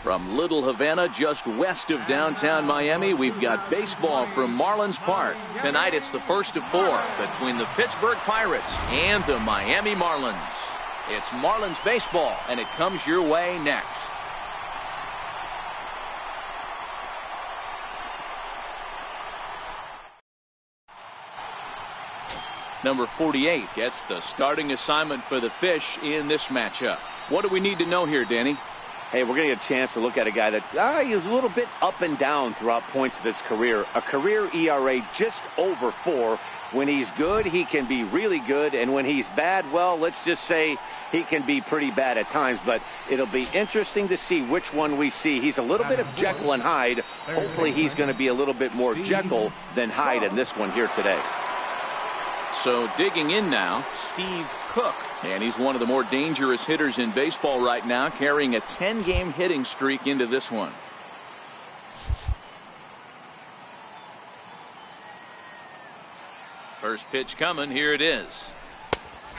From Little Havana, just west of downtown Miami, we've got baseball from Marlins Park. Tonight it's the first of 4 between the Pittsburgh Pirates and the Miami Marlins. It's Marlins baseball, and it comes your way next. Number 48 gets the starting assignment for the Fish in this matchup. What do we need to know here, Danny? Hey, we're going to get a chance to look at a guy that he was a little bit up and down throughout points of his career. A career ERA just over 4. When he's good, he can be really good. And when he's bad, well, let's just say he can be pretty bad at times. But it'll be interesting to see which one we see. He's a little bit of Jekyll and Hyde. Hopefully he's going to be a little bit more Jekyll than Hyde in this one here today. So digging in now, Steve Cook. And he's one of the more dangerous hitters in baseball right now, carrying a 10-game hitting streak into this one. First pitch coming. Here it is.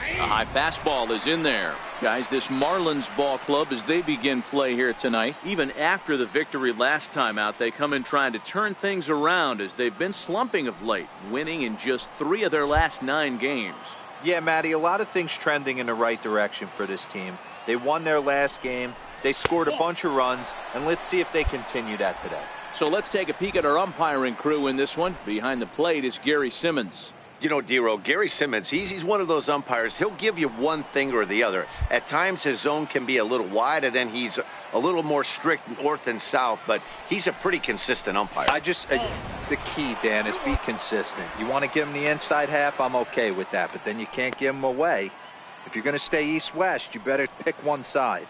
A high fastball is in there. Guys, this Marlins ball club, as they begin play here tonight, even after the victory last time out, they come in trying to turn things around as they've been slumping of late, winning in just 3 of their last 9 games. Yeah, Matty, a lot of things trending in the right direction for this team. They won their last game. They scored a bunch of runs, and let's see if they continue that today. So let's take a peek at our umpiring crew in this one. Behind the plate is Gary Simmons. You know, Dero, Gary Simmons, he's one of those umpires. He'll give you one thing or the other. At times his zone can be a little wide, and then he's a little more strict north and south, but he's a pretty consistent umpire. The key, Dan, is be consistent. You want to give him the inside half, I'm okay with that, but then you can't give him away. If you're going to stay east-west, you better pick one side.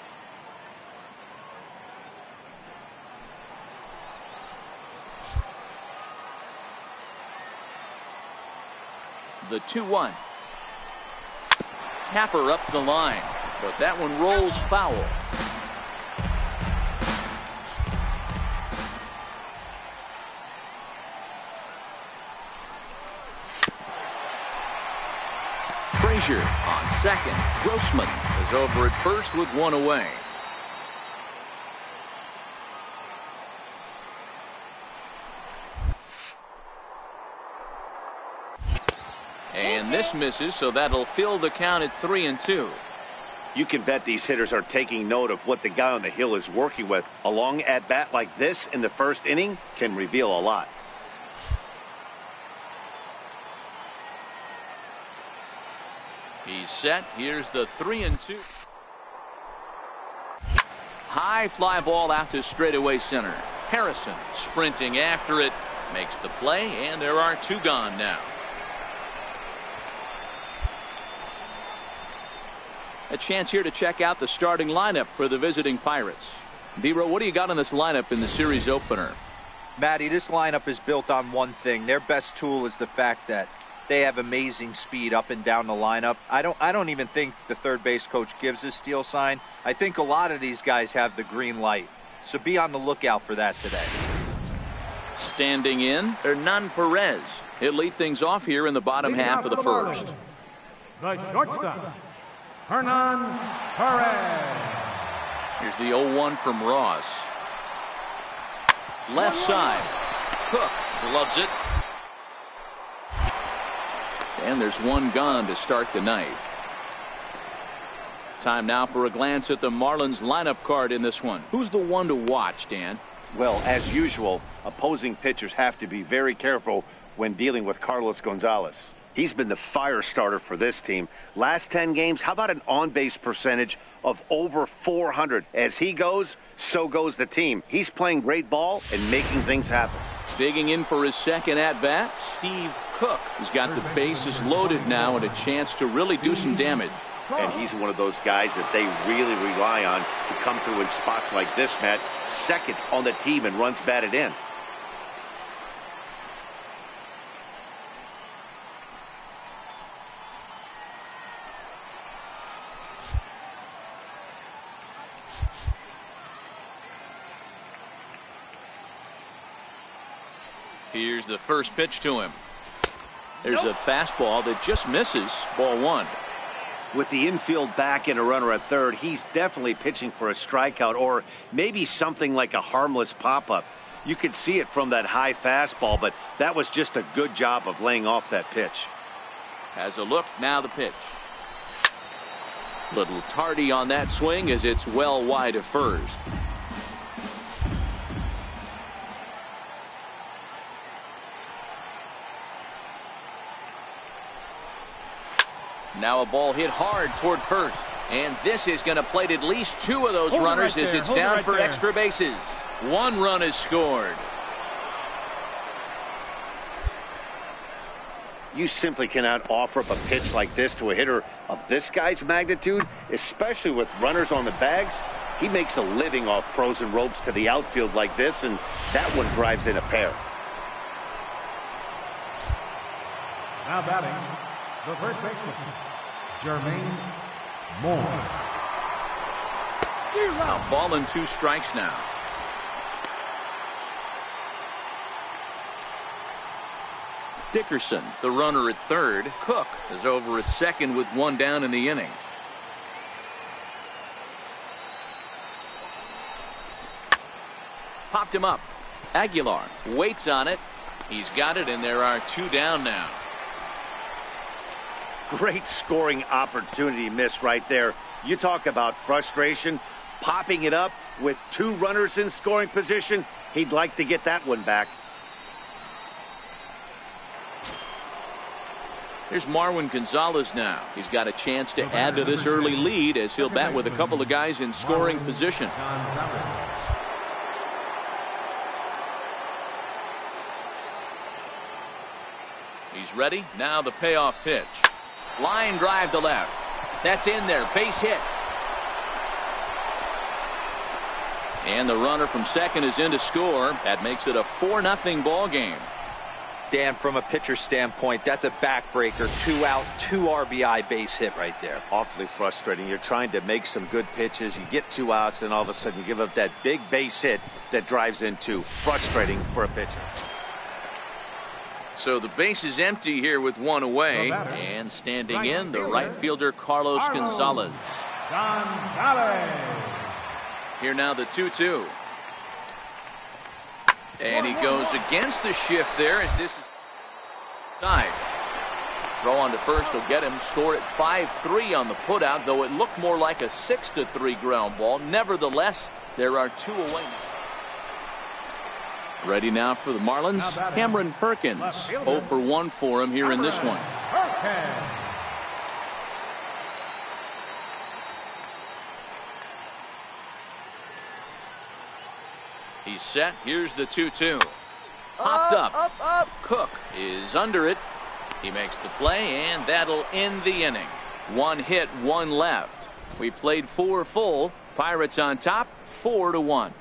The 2-1. Tapper up the line, but that one rolls foul. Frazier on second. Grossman is over at first with 1 away. And this misses, so that'll fill the count at 3-2. You can bet these hitters are taking note of what the guy on the hill is working with. A long at-bat like this in the first inning can reveal a lot. He's set. Here's the 3-2. High fly ball out to straightaway center. Harrison sprinting after it. Makes the play, and there are 2 gone now. A chance here to check out the starting lineup for the visiting Pirates. Dero, what do you got on this lineup in the series opener? Matty, this lineup is built on one thing. Their best tool is the fact that they have amazing speed up and down the lineup. I don't even think the third base coach gives a steal sign. I think a lot of these guys have the green light. So be on the lookout for that today. Standing in, Hernan Perez. He'll lead things off here in the bottom half of the first. The shortstop, Hernan Perez. Here's the 0-1 from Ross. Left side. Cook gloves it. And there's 1 gone to start the night. Time now for a glance at the Marlins lineup card in this one. Who's the one to watch, Dan? Well, as usual, opposing pitchers have to be very careful when dealing with Carlos Gonzalez. He's been the fire starter for this team. Last 10 games, how about an on-base percentage of over 400? As he goes, so goes the team. He's playing great ball and making things happen. Digging in for his second at-bat, Steve Cook. He's got the bases loaded now and a chance to really do some damage. And he's one of those guys that they really rely on to come through in spots like this, Matt. Second on the team and runs batted in. Here's the first pitch to him. There's a fastball that just misses. Ball 1. With the infield back and a runner at third, he's definitely pitching for a strikeout or maybe something like a harmless pop-up. You could see it from that high fastball, but that was just a good job of laying off that pitch. Has a look, now the pitch. Little tardy on that swing as it's well wide of first. Now a ball hit hard toward first. And this is going to plate at least 2 of those runners as it's down for extra bases. 1 run is scored. You simply cannot offer up a pitch like this to a hitter of this guy's magnitude, especially with runners on the bags. He makes a living off frozen ropes to the outfield like this, and that one drives in a pair. Now batting, the first baseman, Jermaine Moore. A ball and 2 strikes now. Dickerson, the runner at third. Cook is over at second with 1 down in the inning. Popped him up. Aguilar waits on it. He's got it, and there are 2 down now. Great scoring opportunity missed right there. You talk about frustration. Popping it up with 2 runners in scoring position. He'd like to get that one back. Here's Marwin Gonzalez now. He's got a chance to add to this early lead as he'll bat with a couple of guys in scoring position. He's ready. Now the payoff pitch. Line drive to left. That's in there. Base hit. And the runner from second is in to score. That makes it a 4-0 ball game. Dan, from a pitcher standpoint, that's a backbreaker. 2 out, 2 RBI base hit right there. Awfully frustrating. You're trying to make some good pitches. You get 2 outs, and all of a sudden you give up that big base hit that drives in 2. Frustrating for a pitcher. So the base is empty here with 1 away. And standing in, the right fielder, Carlos Gonzalez. Here now the 2-2. And he goes against the shift there as this is side. Throw on to first will get him. Score at 5-3 on the putout, though it looked more like a 6-3 ground ball. Nevertheless, there are 2 away now. Ready now for the Marlins, Cameron Perkins. 0 for 1 for him here in this one. He's set. Here's the 2-2. Popped up. Cook is under it. He makes the play, and that'll end the inning. 1 hit, 1 left. We played 4 full. Pirates on top, 4-1.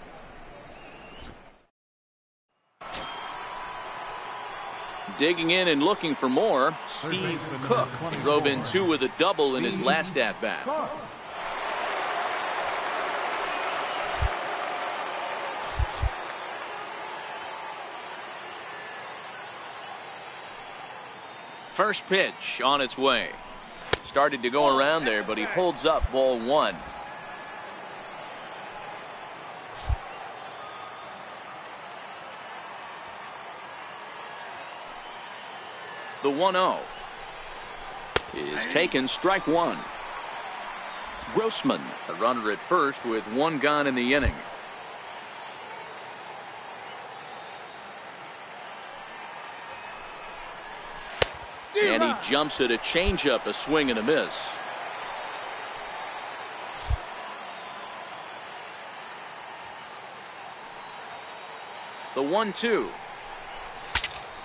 Digging in and looking for more, Steve Cook. He drove in 2 with a double in his last at-bat. First pitch on its way. Started to go around there, but he holds up ball 1. The 1-0 is taken, strike 1. Grossman, a runner at first with 1 gone in the inning. And he jumps at a changeup, a swing and a miss. The 1-2.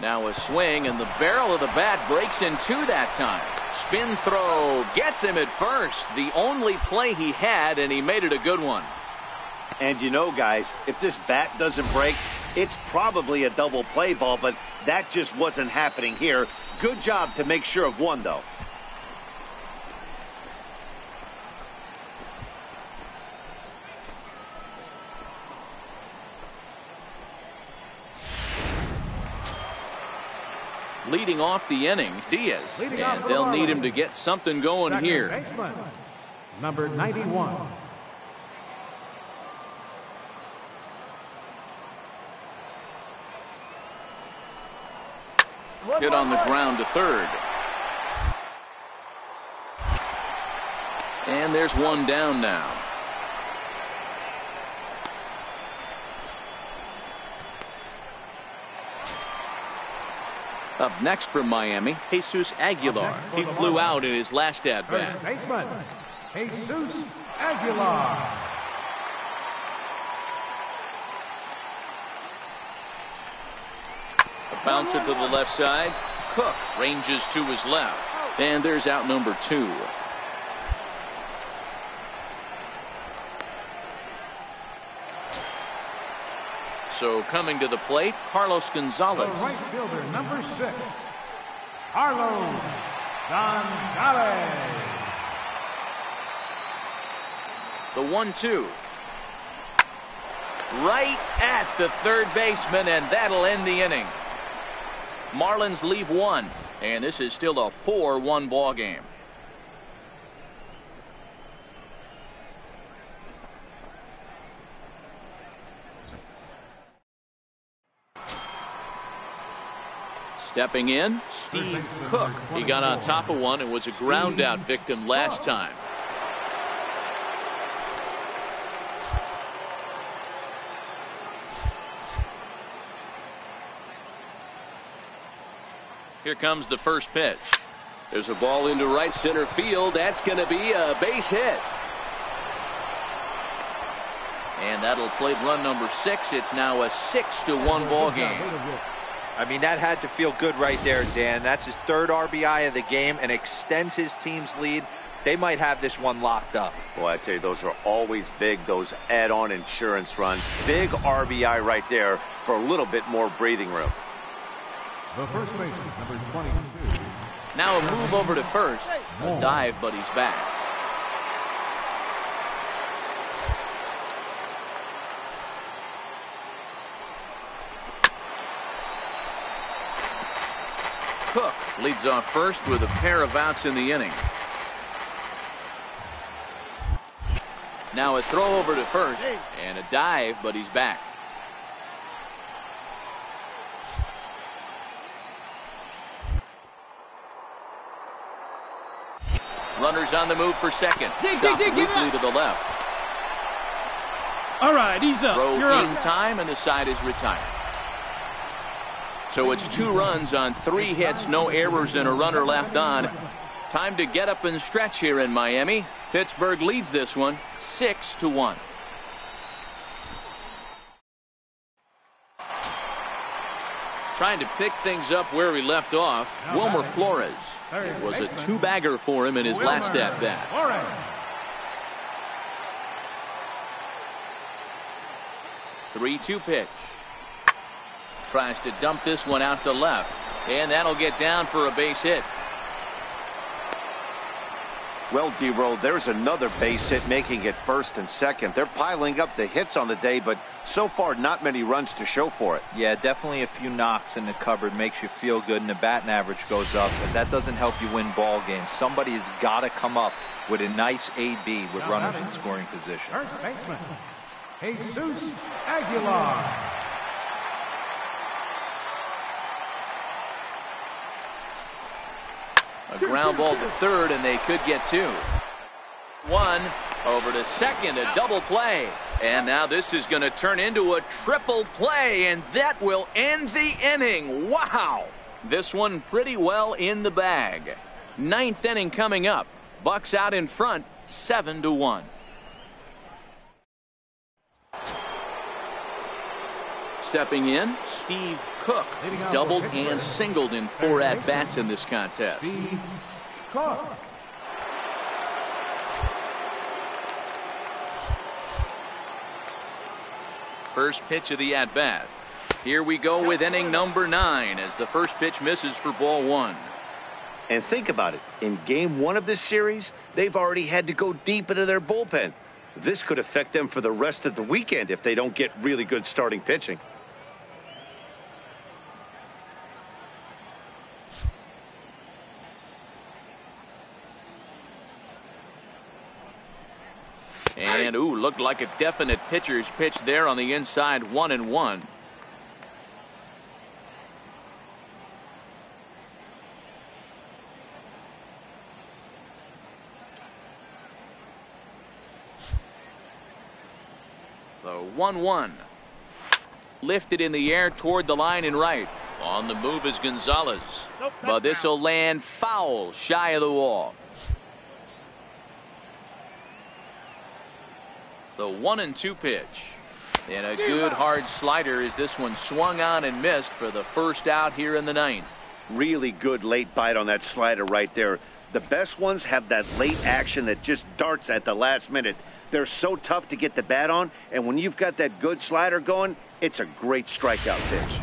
Now a swing, and the barrel of the bat breaks in 2 that time. Spin throw gets him at first. The only play he had, and he made it a good one. And you know, guys, if this bat doesn't break, it's probably a double play ball, but that just wasn't happening here. Good job to make sure of 1, though. Leading off the inning, Diaz. Leading off And for they'll the need him Marlins. to get something going Second here. baseman, number 91. Hit on the ground to third. And there's one down now. Up next from Miami, Jesus Aguilar. He flew out in his last at-bat. Third baseman, Jesus Aguilar. A bouncer to the left side. Cook ranges to his left. And there's out number 2. So coming to the plate, Carlos The Gonzalez. right fielder, number 6, Carlos Gonzalez. The 1-2. Right at the third baseman, and that'll end the inning. Marlins leave 1, and this is still a 4-1 ball game. Stepping in, Steve Cook. He got on top of one and was a ground out victim last time. Here comes the first pitch. There's a ball into right center field. That's going to be a base hit. And that'll plate run number 6. It's now a 6-1 ball game. I mean, that had to feel good right there, Dan. That's his 3rd RBI of the game and extends his team's lead. They might have this one locked up. Boy, I tell you, those are always big, those add-on insurance runs. Big RBI right there for a little bit more breathing room. The first baseman, number 22. Now a move over to first. A dive, but he's back. Cook leads off first with a pair of outs in the inning. Now a throw over to first and a dive, but he's back. Runners on the move for second. Stop weakly to the left. All right, he's up. Throw You're in up. time, and the side is retired. So it's 2 runs on 3 hits, no errors, and a runner left on. Time to get up and stretch here in Miami. Pittsburgh leads this one 6-1. Trying to pick things up where he left off, Wilmer Flores. It was a 2-bagger for him in his last at-bat. Flores. 3-2 pitch. Tries to dump this one out to left, and that'll get down for a base hit. Well, D-Roll, there's another base hit, making it first and second. They're piling up the hits on the day, but so far not many runs to show for it. Yeah, definitely a few knocks in the cupboard makes you feel good, and the batting average goes up, but that doesn't help you win ball games. Somebody's got to come up with a nice AB with runners in scoring position. First baseman, Jesus Aguilar. A ground ball to third, and they could get 2. 1 over to second, a double play. And now this is going to turn into a triple play, and that will end the inning. Wow! This one pretty well in the bag. 9th inning coming up. Bucks out in front, 7-1. Stepping in, Steve Cook. He's doubled and singled in 4 at-bats in this contest. Steve Cook. First pitch of the at-bat. Here we go with inning number 9 as the first pitch misses for ball 1. And think about it. In game 1 of this series, they've already had to go deep into their bullpen. This could affect them for the rest of the weekend if they don't get really good starting pitching. And ooh, looked like a definite pitcher's pitch there on the inside. 1-1. The 1-1. Lifted in the air toward the line and right. On the move is Gonzalez. Nope, but this will land foul shy of the wall. The 1-2 pitch. And a good hard slider as this one swung on and missed for the first out here in the ninth. Really good late bite on that slider right there. The best ones have that late action that just darts at the last minute. They're so tough to get the bat on, and when you've got that good slider going, it's a great strikeout pitch.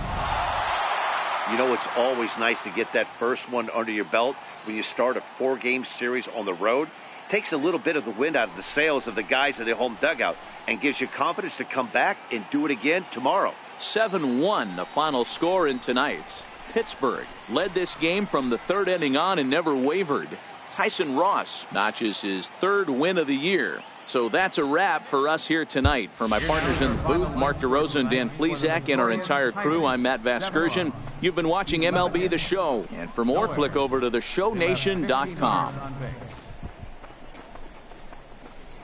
You know, it's always nice to get that first one under your belt when you start a 4-game series on the road. Takes a little bit of the wind out of the sails of the guys in the home dugout and gives you confidence to come back and do it again tomorrow. 7-1 the final score in tonight's. Pittsburgh led this game from the third inning on and never wavered. Tyson Ross notches his third win of the year. So that's a wrap for us here tonight. For my partners in the booth, Mark DeRosa and Dan Plesac, and our entire crew, I'm Matt Vasgersian. You've been watching MLB The Show. And for more, click over to theshownation.com.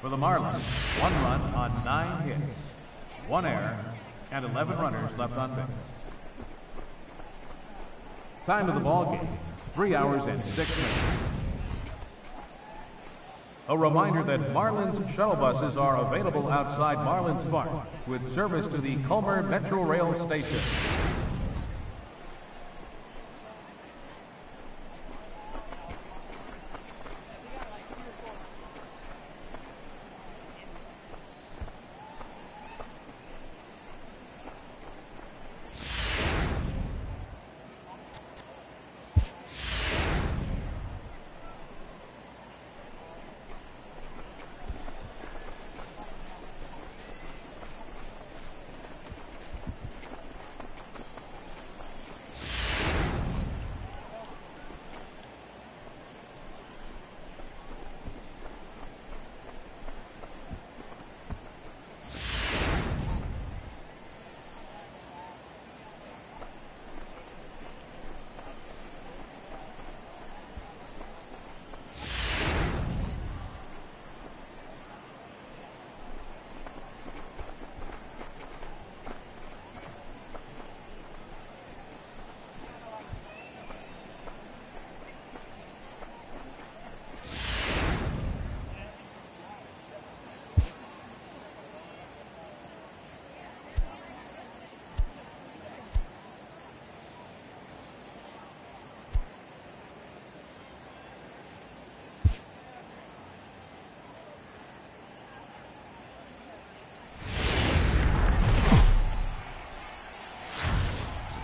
For the Marlins, 1 run on 9 hits, 1 error, and 11 runners left on base. Time of the ball game, 3 hours and 6 minutes. A reminder that Marlins shuttle buses are available outside Marlins Park with service to the Culmer Metro Rail Station.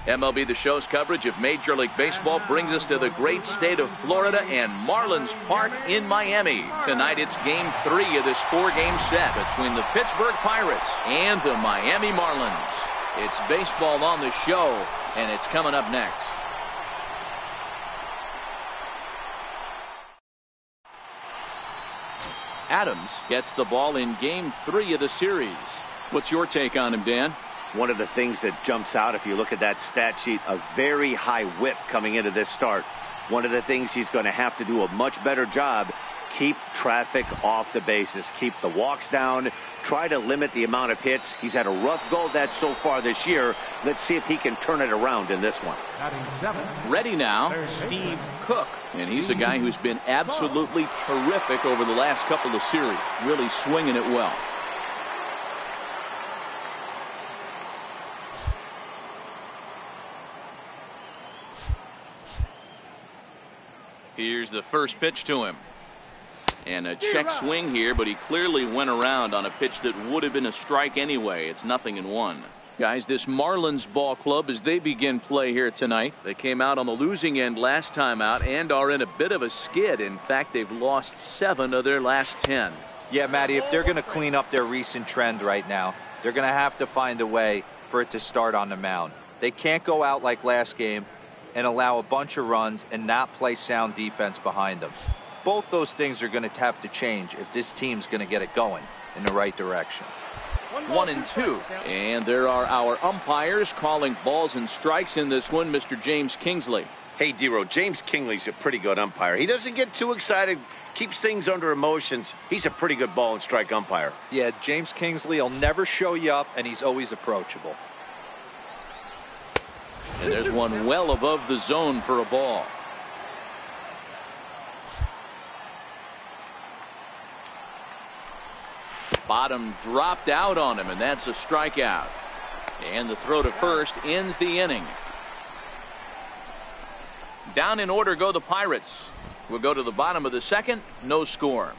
MLB The Show's coverage of Major League Baseball brings us to the great state of Florida and Marlins Park in Miami. Tonight it's Game 3 of this 4-game set between the Pittsburgh Pirates and the Miami Marlins. It's baseball on the show, and it's coming up next. Adams gets the ball in Game 3 of the series. What's your take on him, Dan? One of the things that jumps out if you look at that stat sheet, a very high whip coming into this start. One of the things he's going to have to do a much better job, keep traffic off the bases, keep the walks down, try to limit the amount of hits. He's had a rough go of that so far this year. Let's see if he can turn it around in this one. Ready now, Steve Cook. And he's a guy who's been absolutely terrific over the last couple of series, really swinging it well. Here's the first pitch to him. And a check swing here, but he clearly went around on a pitch that would have been a strike anyway. It's 0-1. Guys, this Marlins ball club, as they begin play here tonight, they came out on the losing end last time out and are in a bit of a skid. In fact, they've lost 7 of their last 10. Yeah, Matty, if they're going to clean up their recent trend right now, they're going to have to find a way for it to start on the mound. They can't go out like last game and allow a bunch of runs and not play sound defense behind them. Both those things are going to have to change if this team's going to get it going. in the right direction. 1-2. And there are our umpires calling balls and strikes in this one, Mr. James Kingsley. Hey, D-Row, James Kingsley's a pretty good umpire. He doesn't get too excited, keeps things under emotions. He's a pretty good ball and strike umpire. Yeah, James Kingsley will never show you up, and he's always approachable. And there's one well above the zone for a ball. Bottom dropped out on him, and that's a strikeout. And the throw to first ends the inning. Down in order go the Pirates. We'll go to the bottom of the second. No score.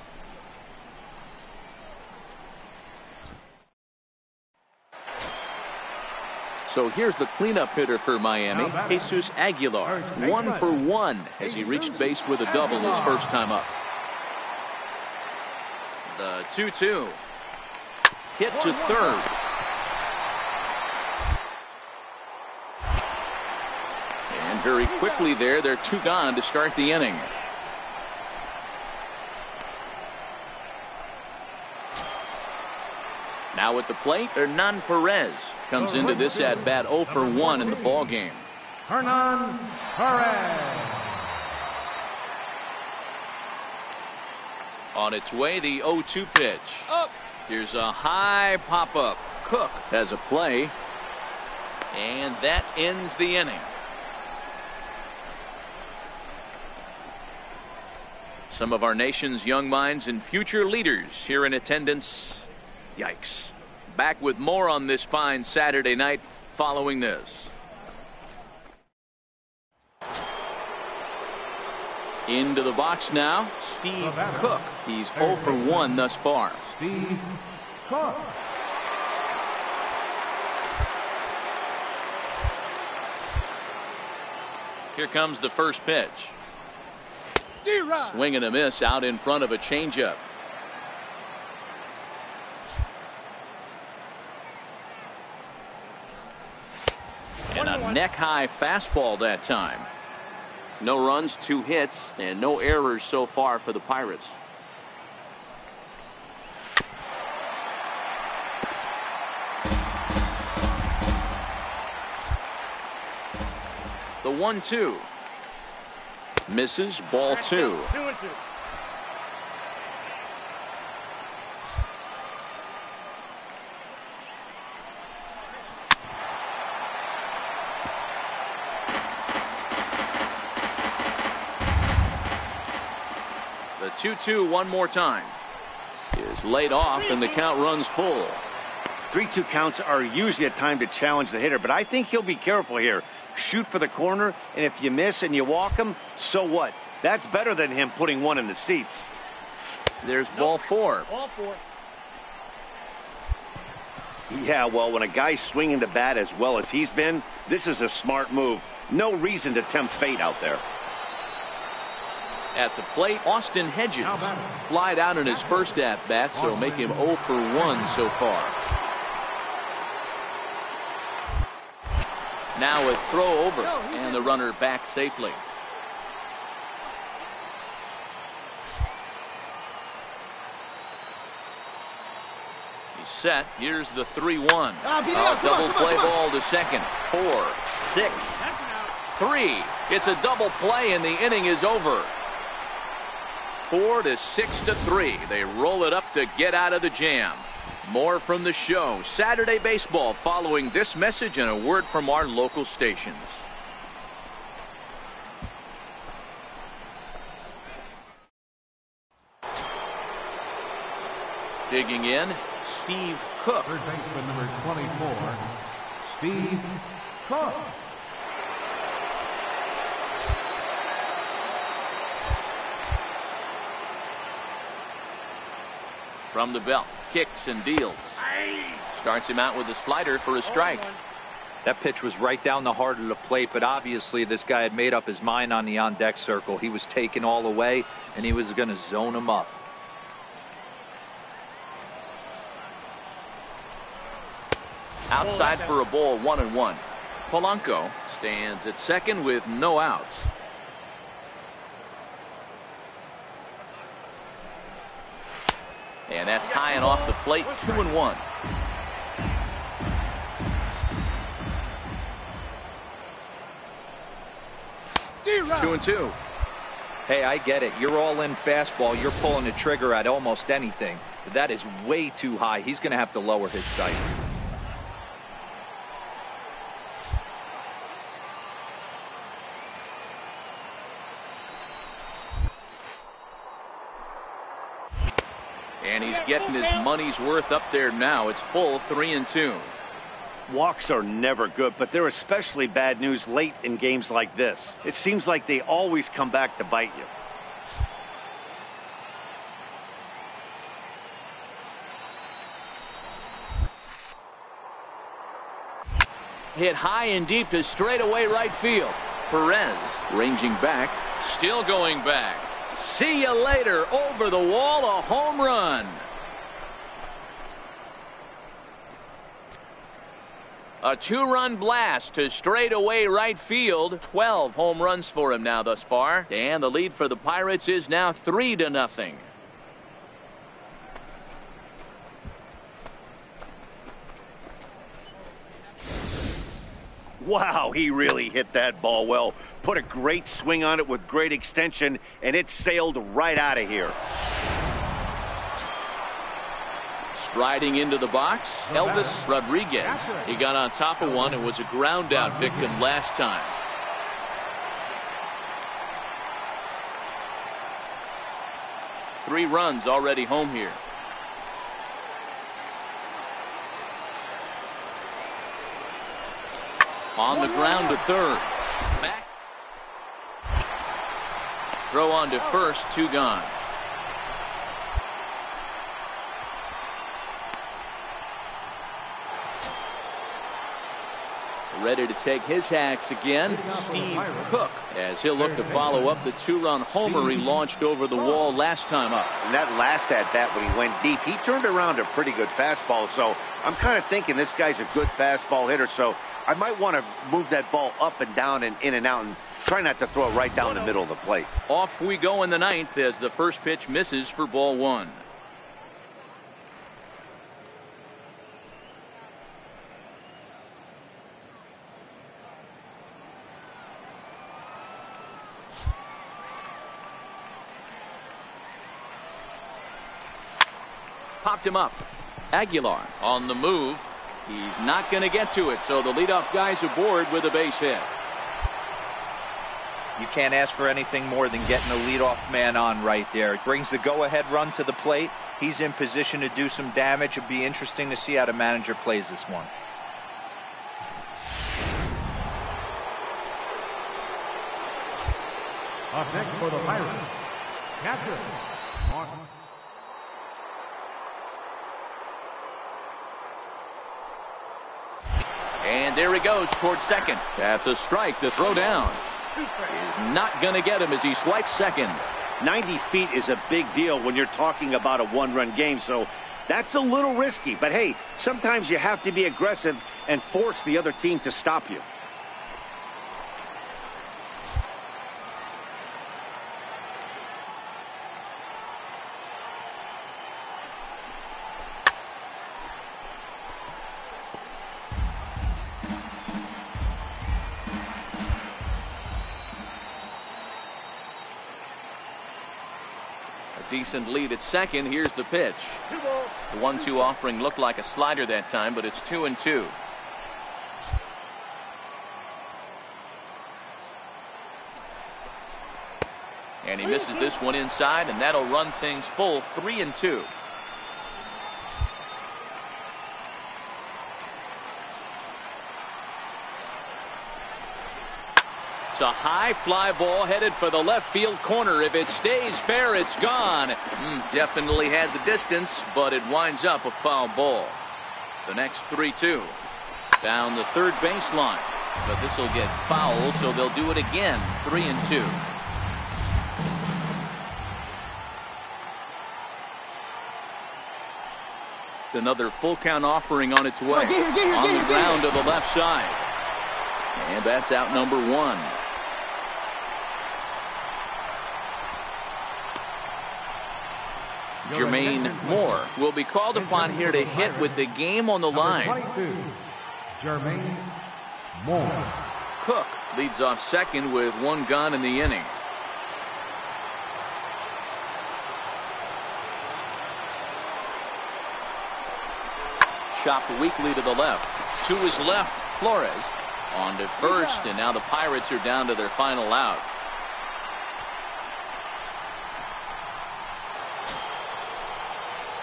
So here's the cleanup hitter for Miami, Jesus Aguilar. 1 for 1 as he reached base with a double his first time up. The 2-2. Hit to third. And very quickly there, they're 2 gone to start the inning. Now at the plate, Hernan Perez comes into this at bat 0 for 1 in the ball game. Hernan Perez. On its way, the 0-2 pitch. Here's a high pop-up. Cook has a play. And that ends the inning. Some of our nation's young minds and future leaders here in attendance. Yikes. Back with more on this fine Saturday night following this. Into the box now, Steve Cook. He's 0 for 1 thus far. Steve Cook. Here comes the first pitch. Swing and a miss out in front of a changeup. And a neck-high fastball that time. No runs, 2 hits, and no errors so far for the Pirates. The 1-2. Misses, ball 2. The 2-2 one more time is laid off, and the count runs full. 3-2 counts are usually a time to challenge the hitter, but I think he'll be careful here. Shoot for the corner, and if you miss and you walk him, so what? That's better than him putting one in the seats. There's ball 4. Yeah, well, when a guy's swinging the bat as well as he's been, this is a smart move. No reason to tempt fate out there. At the plate, Austin Hedges flied out in his first at-bat, so make him 0 for 1 so far. Now a throw over, and the runner back safely. He's set. Here's the 3-1. Double play ball to second. 4, 6, 3. It's a double play, and the inning is over. 4-6-3. They roll it up to get out of the jam. More from the show. Saturday baseball following this message and a word from our local stations. Digging in, Steve Cook. Third baseman number 24, Steve Cook. From the belt, kicks and deals. Starts him out with a slider for a strike. That pitch was right down the heart of the plate, but obviously this guy had made up his mind on the on-deck circle. He was taken all the way, and he was going to zone him up. Outside for a ball, 1-1. Polanco stands at second with no outs. And that's high and off the plate, 2-1. Two and two. Hey, I get it. You're all in fastball. You're pulling the trigger at almost anything. But that is way too high. He's going to have to lower his sights. And he's getting his money's worth up there now. It's full, 3-2. Walks are never good, but they're especially bad news late in games like this. It seems like they always come back to bite you. Hit high and deep to straightaway right field. Perez ranging back, still going back. See you later. Over the wall, a home run. A two-run blast to straightaway right field. 12 home runs for him now thus far. And the lead for the Pirates is now 3-0. Wow, he really hit that ball well. Put a great swing on it with great extension, and it sailed right out of here. Striding into the box, Elvis Rodriguez. He got on top of one and was a ground out victim last time. Three runs already home here. On the ground to third. Back. Throw on to first, 2 gone. Ready to take his hacks again, Steve Cook, as he'll look to follow up the 2-run homer he launched over the wall last time up. And that last at-bat when he went deep, he turned around a pretty good fastball. So I'm kind of thinking this guy's a good fastball hitter. So I might want to move that ball up and down and in and out and try not to throw it right down the middle of the plate. Off we go in the 9th as the first pitch misses for ball 1. Popped him up. Aguilar on the move. He's not going to get to it, so the leadoff guy's aboard with a base hit. You can't ask for anything more than getting a leadoff man on right there. It brings the go-ahead run to the plate. He's in position to do some damage. It'll be interesting to see how the manager plays this one. Up next for the Pirates, catcher. And there he goes towards second. That's a strike to throw down. He's not going to get him as he swipes second. 90 feet is a big deal when you're talking about a one-run game, so that's a little risky. But hey, sometimes you have to be aggressive and force the other team to stop you. Decent lead at second. Here's the pitch. The 1-2 offering looked like a slider that time, but it's 2-2. And he misses this one inside, and that'll run things full, 3-2. It's a high fly ball headed for the left field corner. If it stays fair, it's gone. Definitely had the distance, but it winds up a foul ball. The next 3-2. Down the third baseline. But this will get foul, so they'll do it again. 3-2. Another full count offering on its way. On the ground to the left side. And that's out number 1. Jermaine Moore will be called upon here to hit with the game on the line. 22, Jermaine Moore. Cook leads off second with one gone in the inning. Chopped weakly to the left. To his left, Flores on to first, and now the Pirates are down to their final out.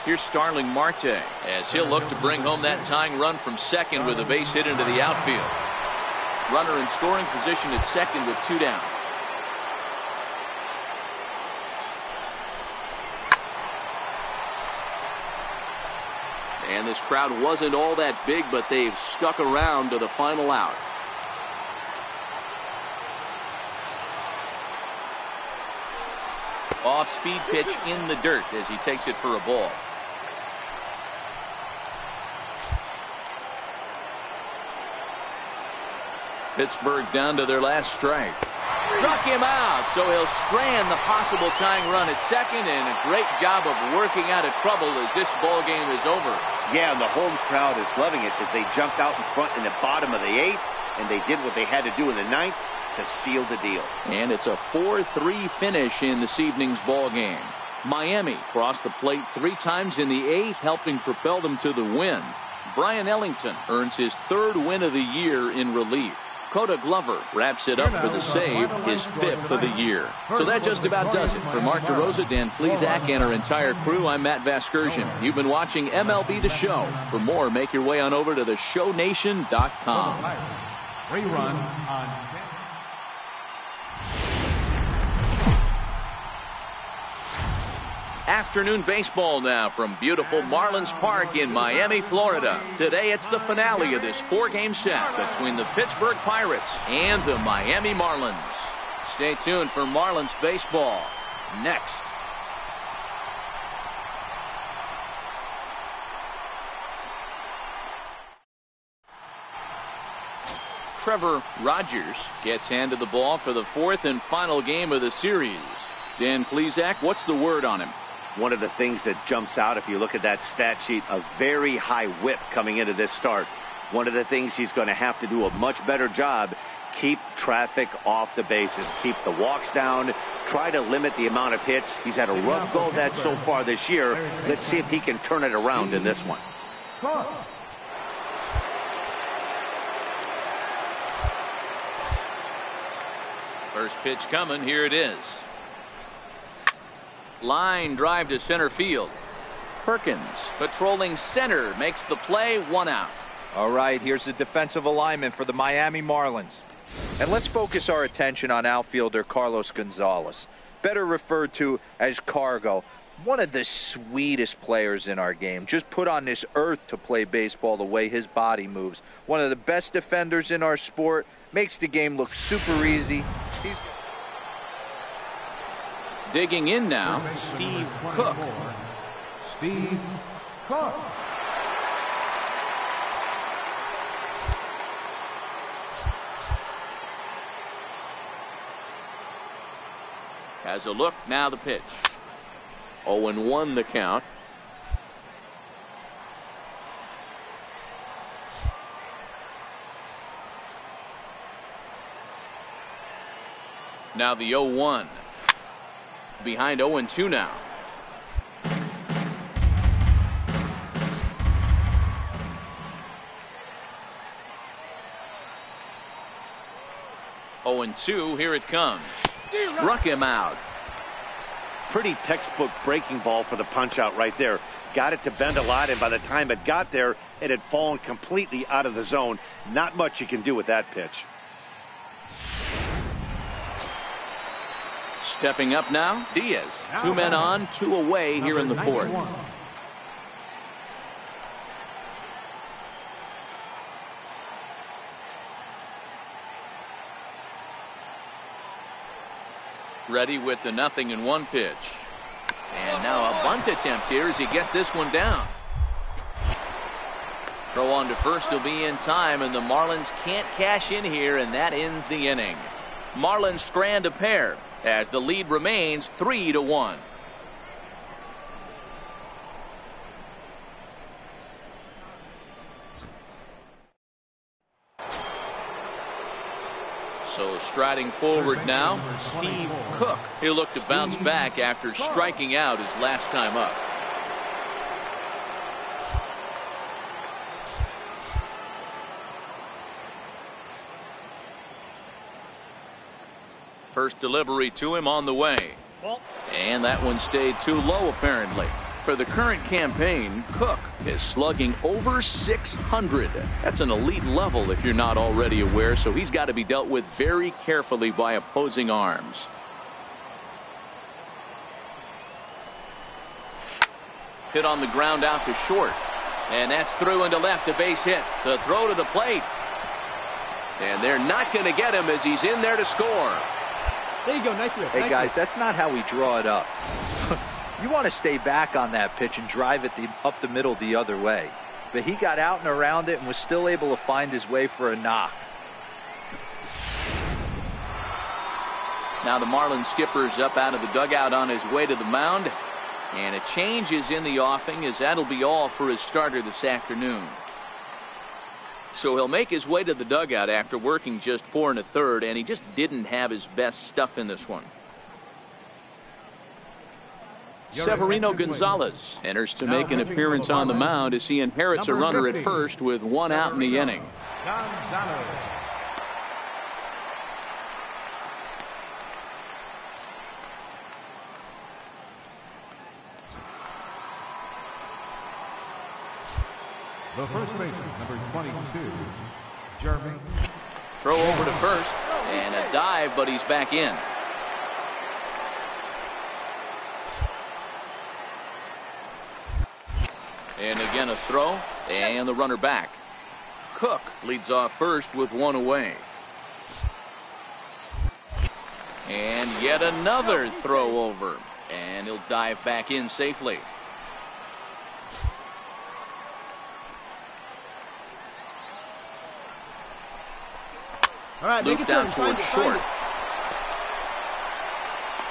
Here's Starling Marte as he'll look to bring home that tying run from second with a base hit into the outfield. Runner in scoring position at second with two down. And this crowd wasn't all that big, but they've stuck around to the final out. Off-speed pitch in the dirt as he takes it for a ball. Pittsburgh down to their last strike. Struck him out, so he'll strand the possible tying run at second, and a great job of working out of trouble as this ball game is over. Yeah, and the home crowd is loving it as they jumped out in front in the bottom of the eighth, and they did what they had to do in the ninth to seal the deal. And it's a 4-3 finish in this evening's ball game. Miami crossed the plate 3 times in the eighth, helping propel them to the win. Brian Ellington earns his 3rd win of the year in relief. Coda Glover wraps it up for the save, his 5th of the year. So that just about does it. For Mark DeRosa, Dan Plesac, and our entire crew, I'm Matt Vasgersian. You've been watching MLB The Show. For more, make your way on over to theshownation.com. Rerun on Afternoon baseball now from beautiful Marlins Park in Miami, Florida. Today it's the finale of this 4-game set between the Pittsburgh Pirates and the Miami Marlins. Stay tuned for Marlins baseball next. Trevor Rogers gets handed the ball for the 4th and final game of the series. Dan Plesac, what's the word on him? One of the things that jumps out if you look at that stat sheet, a very high whip coming into this start. One of the things he's going to have to do a much better job, keep traffic off the bases, keep the walks down, try to limit the amount of hits. He's had a rough go of that so far this year. Let's see if he can turn it around in this one. First pitch coming, here it is. Line drive to center field. Perkins patrolling center makes the play, 1 out. All right, here's the defensive alignment for the Miami Marlins. And let's focus our attention on outfielder Carlos Gonzalez, better referred to as Cargo. One of the sweetest players in our game. Just put on this earth to play baseball the way his body moves. One of the best defenders in our sport. Makes the game look super easy. Digging in now, Steve Cook. Steve Cook. Has a look, now the pitch. 0-1 the count. Now the 0-1. Behind 0-2 now. Oh, and 2, here it comes. Struck him out. Pretty textbook breaking ball for the punch out right there. Got it to bend a lot, and by the time it got there, it had fallen completely out of the zone. Not much you can do with that pitch. Stepping up now, Diaz. 2 men on, 2 away here in the 4th. Ready with the 0-1 pitch. And now a bunt attempt here as he gets this one down. Throw on to first will be in time, and the Marlins can't cash in here, and that ends the inning. Marlins strand a pair as the lead remains 3-1. So striding forward now, Steve Cook. He'll look to bounce back after striking out his last time up. First delivery to him on the way. And that one stayed too low apparently. For the current campaign, Cook is slugging over 600. That's an elite level if you're not already aware, so he's got to be dealt with very carefully by opposing arms. Hit on the ground out to short. And that's through into left, a base hit. The throw to the plate. And they're not going to get him as he's in there to score. There you go, nice rip. Hey nice guys, rip. that's not how we draw it up. You want to stay back on that pitch and drive it up the middle the other way. But he got out and around it and was still able to find his way for a knock. Now the Marlins skipper's up out of the dugout on his way to the mound. And a change is in the offing, as that'll be all for his starter this afternoon. So he'll make his way to the dugout after working just 4 1/3, and he just didn't have his best stuff in this one. Severino Gonzalez enters to make an appearance on the mound as he inherits a runner at first with 1 out in the inning. Gonzalez. The first baseman, number 22, Jeremy. Throw over to first, and a dive, but he's back in. And again a throw, and the runner back. Cook leads off first with 1 away. And yet another throw over, and he'll dive back in safely. All right, Loop make a down turn. towards short.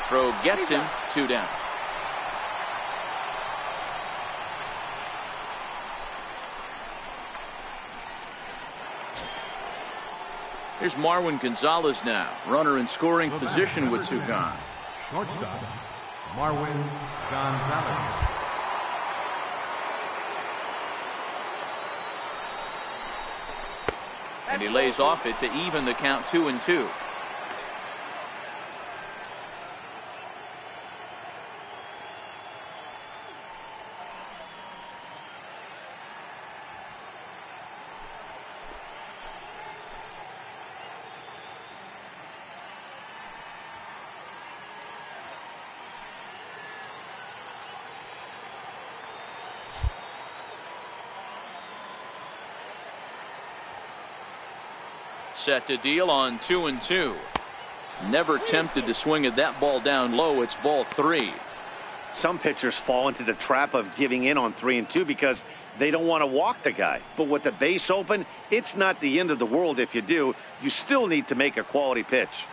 Throw gets him, 2 down. Here's Marwin Gonzalez now, runner in scoring position with 2 gone. Shortstop, Marwin Gonzalez. And he lays off it to even the count 2-2. Set to deal on 2-2. Never tempted to swing at that ball down low. It's ball 3. Some pitchers fall into the trap of giving in on 3-2 because they don't want to walk the guy. But with the base open, it's not the end of the world if you do. You still need to make a quality pitch.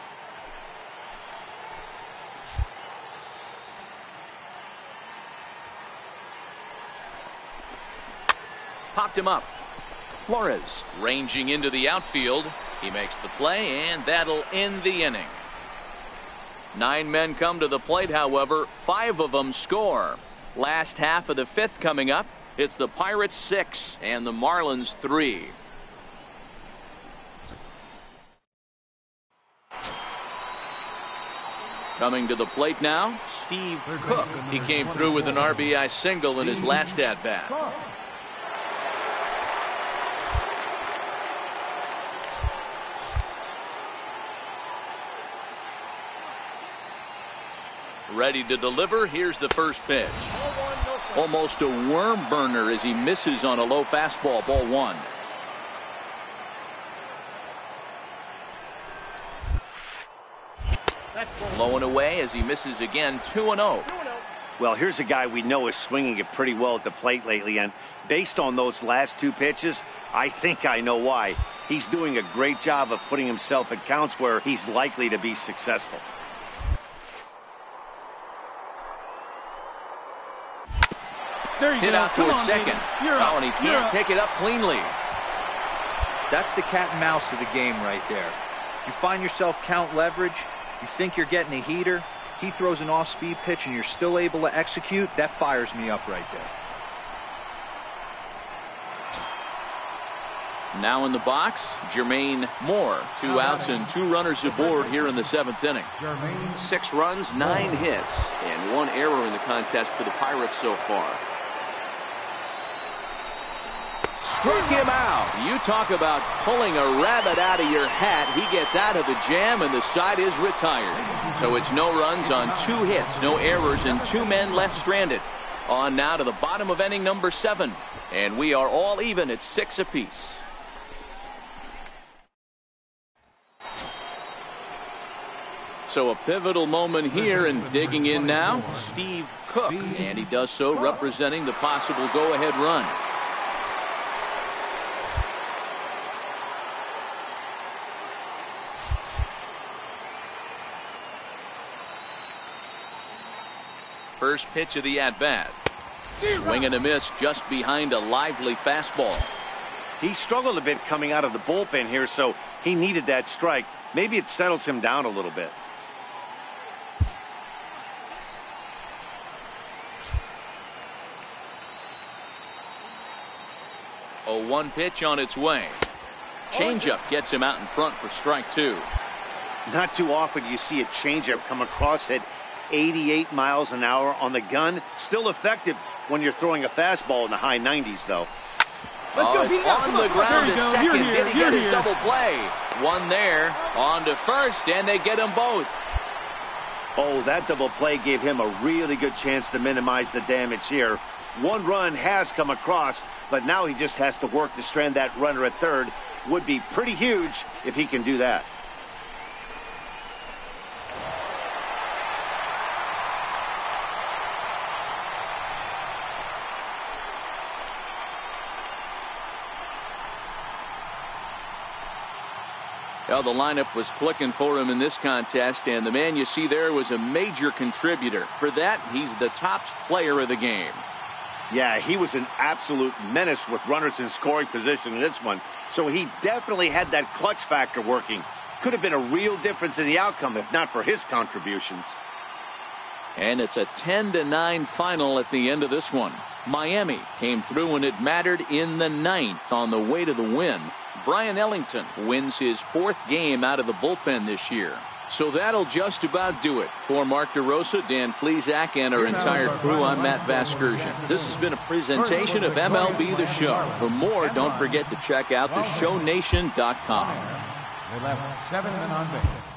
Popped him up. Flores ranging into the outfield. He makes the play, and that'll end the inning. 9 men come to the plate, however, 5 of them score. Last half of the 5th coming up. It's the Pirates 6 and the Marlins 3. Coming to the plate now, Steve Cook. He came through with an RBI single in his last at-bat. Ready to deliver. Here's the first pitch. Almost a worm burner as he misses on a low fastball. Ball 1. Blowing away as he misses again. 2-0. Well, here's a guy we know is swinging it pretty well at the plate lately, and based on those last 2 pitches, I think I know why. He's doing a great job of putting himself in counts where he's likely to be successful. Hit out towards second. Oh, and he can't pick it up cleanly. That's the cat and mouse of the game right there. You find yourself count leverage, you think you're getting a heater, he throws an off-speed pitch and you're still able to execute, that fires me up right there. Now in the box, Jermaine Moore. 2 outs and 2 runners aboard here in the 7th inning. 6 runs, 9 hits, and 1 error in the contest for the Pirates so far. Struck him out. You talk about pulling a rabbit out of your hat. He gets out of the jam, and the side is retired. So it's no runs on 2 hits, no errors, and 2 men left stranded. On now to the bottom of inning number 7, and we are all even at 6 apiece. So a pivotal moment here, and digging in now, Steve Cook, and he does so representing the possible go-ahead run. First pitch of the at-bat. Swing and a miss just behind a lively fastball. He struggled a bit coming out of the bullpen here, so he needed that strike. Maybe it settles him down a little bit. 0-1 pitch on its way. Changeup gets him out in front for strike 2. Not too often you see a changeup come across at 88 miles an hour on the gun. Still effective when you're throwing a fastball in the high 90s, though. It's on the ground to second. Did he get his double play? One there, on to first, and they get them both. Oh, that double play gave him a really good chance to minimize the damage here. 1 run has come across, but now he just has to work to strand that runner at third. Would be pretty huge if he can do that. Well, the lineup was clicking for him in this contest, and the man you see there was a major contributor. For that, he's the top player of the game. Yeah, he was an absolute menace with runners in scoring position in this one. So he definitely had that clutch factor working. Could have been a real difference in the outcome if not for his contributions. And it's a 10-9 final at the end of this one. Miami came through when it mattered in the 9th on the way to the win. Brian Ellington wins his 4th game out of the bullpen this year. So that'll just about do it. For Mark DeRosa, Dan Plesac, and our entire crew, I'm Matt Vasgersian. This has been a presentation of MLB The Show. For more, don't forget to check out theshownation.com. They left 7 men on base.